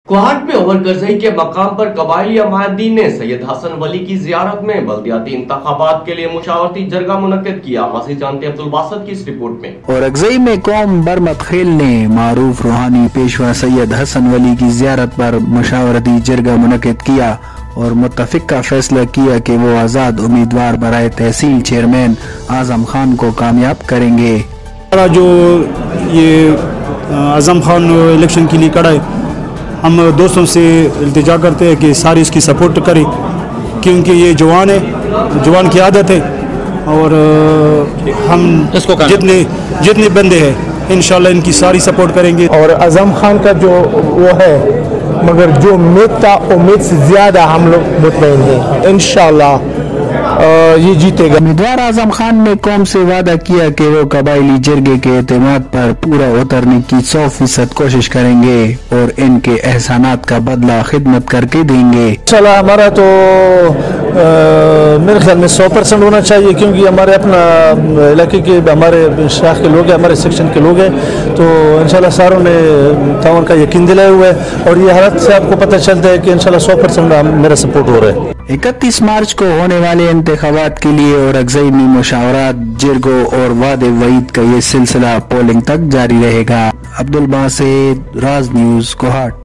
کوہاٹ میں اوورگرزئی کے مقام پر قبائلی عمائدین نے سید حسن ولی کی زیارت میں بلدیاتی انتخابات کے لیے مشاورتی جرگہ منعقد کیا۔ مزید جانتے ہیں عبدالباسط کی اس رپورٹ میں۔ اوورگزئی میں قوم برمت خیل نے معروف روحانی پیشوا سید حسن ولی کی زیارت پر مشاورتی جرگہ منعقد کیا اور متفق کا فیصلہ کیا کہ وہ آزاد امیدوار برائے تحصیل چیئرمین اعظم خان کو کامیاب کریں گے۔ جو یہ اعظم خان الیکشن کے لیے کھڑا ہے، ہم دوستوں سے التجا کرتے ہیں کہ ساری اس کی سپورٹ کریں، کیونکہ یہ جوان ہے، جوان کی عادت ہے، اور ہم جتنے بندے ہیں انشاءاللہ ان کی ساری سپورٹ کریں گے۔ اور اعظم خان کا جو وہ ہے، مگر جو امید تھا امید سے زیادہ ہم لوگ مطمئن ہیں انشاءاللہ یہ جیتے گا۔ امیدوار اعظم خان نے قوم سے وعدہ کیا کہ وہ قبائلی جرگے کے اعتماد پر پورا اترنے کی 100% کوشش کریں گے اور ان کے احسانات کا بدلہ خدمت کر کے دیں گے۔ انشاءاللہ ہمارا تو میرے خیال میں 100% ہونا چاہیے، کیونکہ ہمارے اپنا علاقے کے ہمارے شاخ کے لوگ ہیں، ہمارے سیکشن کے لوگ ہیں، تو انشاءاللہ ساروں نے تعاون کا یقین دلائے ہوئے ہے، اور یہ حالت سے آپ کو پتہ چلتا ہے کہ انشاءاللہ 100% میرا سپورٹ ہو رہا ہے۔ 31 مارچ کو ہونے والے انتخابات کے لیے اوورگزئی میں مشاورات، جرگوں اور وعدے وعید کا یہ سلسلہ پولنگ تک جاری رہے گا۔ عبدالباسط، راز نیوز، کوہاٹ۔